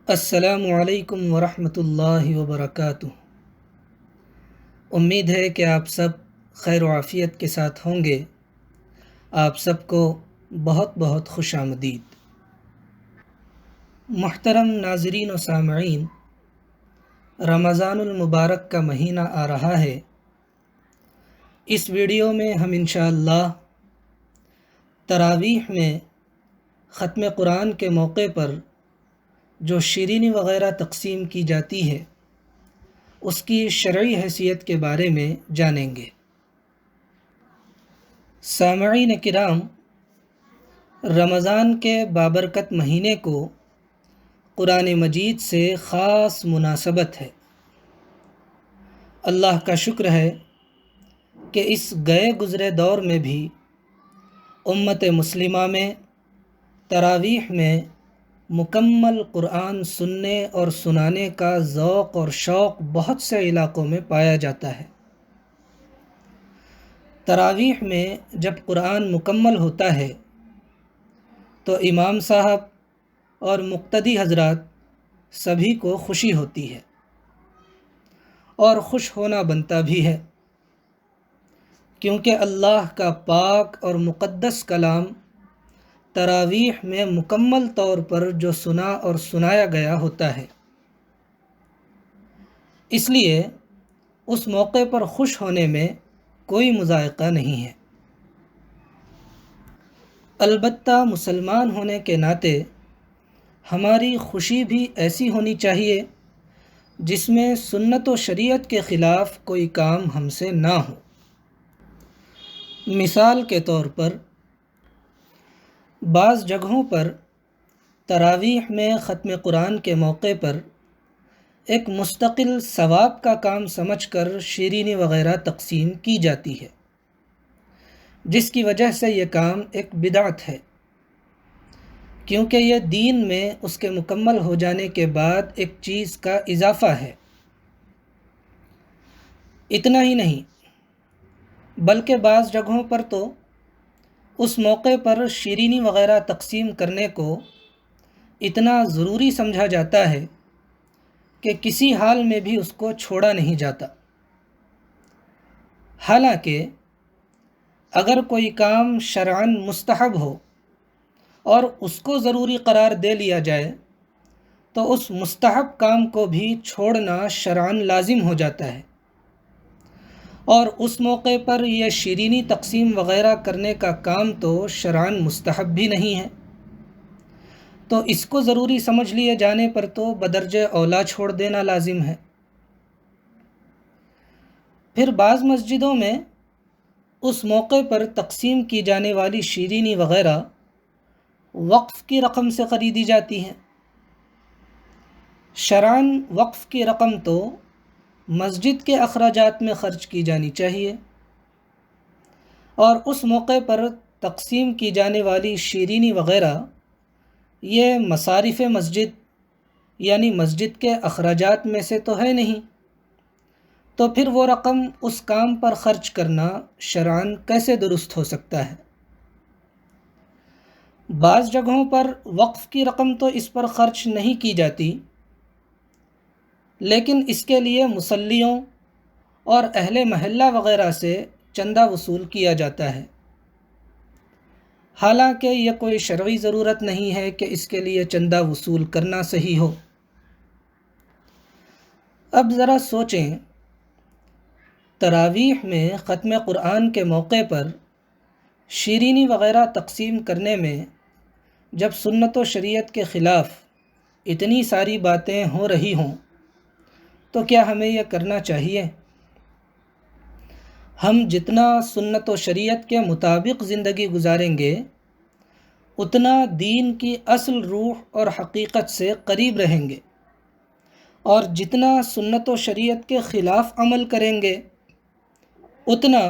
السلام علیکم ورحمۃ اللہ وبرکاتہ۔ امید ہے کہ آپ سب خیر و عافیت کے ساتھ ہوں گے۔ آپ سب کو بہت بہت خوش آمدید۔ محترم ناظرین و سامعین، رمضان المبارک کا مہینہ آ رہا ہے۔ اس ویڈیو میں ہم انشاءاللہ تراویح میں ختم قرآن کے موقع پر جو شیرینی وغیرہ تقسیم کی جاتی ہے اس کی شرعی حیثیت کے بارے میں جانیں گے۔ سامعین کرام، رمضان کے بابرکت مہینے کو قرآن مجید سے خاص مناسبت ہے۔ اللہ کا شکر ہے کہ اس گئے گزرے دور میں بھی امت مسلمہ میں تراویح میں مکمل قرآن سننے اور سنانے کا ذوق اور شوق بہت سے علاقوں میں پایا جاتا ہے۔ تراویح میں جب قرآن مکمل ہوتا ہے تو امام صاحب اور مقتدی حضرات سبھی کو خوشی ہوتی ہے اور خوش ہونا بنتا بھی ہے، کیونکہ اللہ کا پاک اور مقدس کلام تراویح میں مکمل طور پر جو سنا اور سنایا گیا ہوتا ہے، اس لیے اس موقع پر خوش ہونے میں کوئی مذائقہ نہیں ہے۔ البتہ مسلمان ہونے کے ناطے ہماری خوشی بھی ایسی ہونی چاہیے جس میں سنت و شریعت کے خلاف کوئی کام ہم سے نہ ہو۔ مثال کے طور پر بعض جگہوں پر تراویح میں ختم قرآن کے موقع پر ایک مستقل ثواب کا کام سمجھ کر شیرینی وغیرہ تقسیم کی جاتی ہے، جس کی وجہ سے یہ کام ایک بدعت ہے، کیونکہ یہ دین میں اس کے مکمل ہو جانے کے بعد ایک چیز کا اضافہ ہے۔ اتنا ہی نہیں بلکہ بعض جگہوں پر تو اس موقع پر شیرینی وغیرہ تقسیم کرنے کو اتنا ضروری سمجھا جاتا ہے کہ کسی حال میں بھی اس کو چھوڑا نہیں جاتا۔ حالانکہ اگر کوئی کام شرعاً مستحب ہو اور اس کو ضروری قرار دے لیا جائے تو اس مستحب کام کو بھی چھوڑنا شرعاً لازم ہو جاتا ہے، اور اس موقع پر یہ شیرینی تقسیم وغیرہ کرنے کا کام تو شرعاً مستحب بھی نہیں ہے، تو اس کو ضروری سمجھ لیے جانے پر تو بدرجہ اولیٰ چھوڑ دینا لازم ہے۔ پھر بعض مسجدوں میں اس موقع پر تقسیم کی جانے والی شیرینی وغیرہ وقف کی رقم سے خریدی جاتی ہیں۔ شرعاً وقف کی رقم تو مسجد کے اخراجات میں خرچ کی جانی چاہیے، اور اس موقع پر تقسیم کی جانے والی شیرینی وغیرہ یہ مصارف مسجد یعنی مسجد کے اخراجات میں سے تو ہے نہیں، تو پھر وہ رقم اس کام پر خرچ کرنا شرعاً کیسے درست ہو سکتا ہے؟ بعض جگہوں پر وقف کی رقم تو اس پر خرچ نہیں کی جاتی، لیکن اس کے لیے مصلیوں اور اہل محلہ وغیرہ سے چندہ وصول کیا جاتا ہے، حالانکہ یہ کوئی شرعی ضرورت نہیں ہے کہ اس کے لیے چندہ وصول کرنا صحیح ہو۔ اب ذرا سوچیں، تراویح میں ختم قرآن کے موقع پر شیرینی وغیرہ تقسیم کرنے میں جب سنت و شریعت کے خلاف اتنی ساری باتیں ہو رہی ہوں تو کیا ہمیں یہ کرنا چاہیے؟ ہم جتنا سنت و شریعت کے مطابق زندگی گزاریں گے اتنا دین کی اصل روح اور حقیقت سے قریب رہیں گے، اور جتنا سنت و شریعت کے خلاف عمل کریں گے اتنا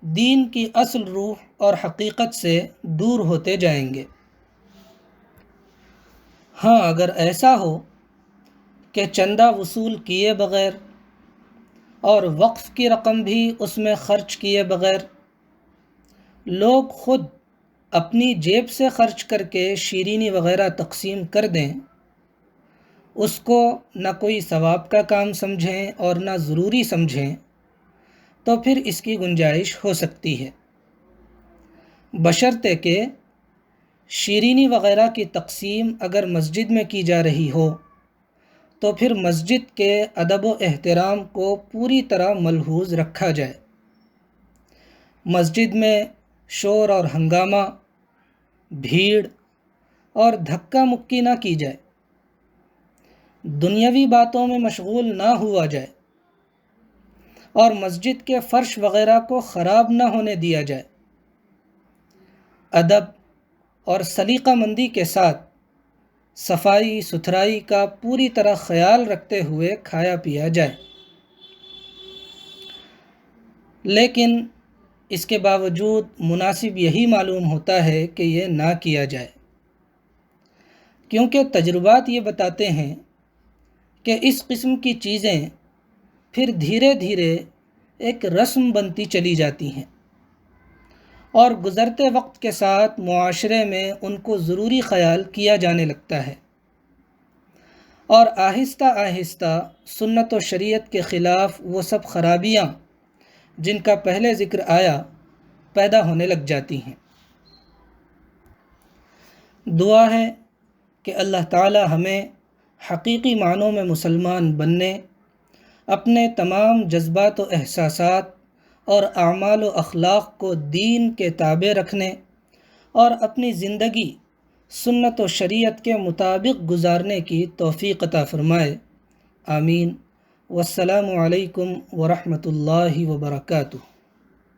دین کی اصل روح اور حقیقت سے دور ہوتے جائیں گے۔ ہاں، اگر ایسا ہو کہ چندہ وصول کیے بغیر اور وقف کی رقم بھی اس میں خرچ کیے بغیر لوگ خود اپنی جیب سے خرچ کر کے شیرینی وغیرہ تقسیم کر دیں اس کو نہ کوئی ثواب کا کام سمجھیں اور نہ ضروری سمجھیں تو پھر اس کی گنجائش ہو سکتی ہے، بشرطے کہ شیرینی وغیرہ کی تقسیم اگر مسجد میں کی جا رہی ہو تو پھر مسجد کے ادب و احترام کو پوری طرح ملحوظ رکھا جائے۔ مسجد میں شور اور ہنگامہ، بھیڑ اور دھکا مکی نہ کی جائے، دنیاوی باتوں میں مشغول نہ ہوا جائے اور مسجد کے فرش وغیرہ کو خراب نہ ہونے دیا جائے۔ ادب اور سلیقہ مندی کے ساتھ صفائی ستھرائی کا پوری طرح خیال رکھتے ہوئے کھایا پیا جائے، لیکن اس کے باوجود مناسب یہی معلوم ہوتا ہے کہ یہ نہ کیا جائے، کیونکہ تجربات یہ بتاتے ہیں کہ اس قسم کی چیزیں پھر دھیرے دھیرے ایک رسم بنتی چلی جاتی ہیں اور گزرتے وقت کے ساتھ معاشرے میں ان کو ضروری خیال کیا جانے لگتا ہے، اور آہستہ آہستہ سنت و شریعت کے خلاف وہ سب خرابیاں جن کا پہلے ذکر آیا پیدا ہونے لگ جاتی ہیں۔ دعا ہے کہ اللہ تعالی ہمیں حقیقی معنوں میں مسلمان بننے، اپنے تمام جذبات و احساسات اور اعمال و اخلاق کو دین کے تابع رکھنے اور اپنی زندگی سنت و شریعت کے مطابق گزارنے کی توفیق عطا فرمائے، آمین۔ والسلام علیکم ورحمۃ اللہ وبرکاتہ۔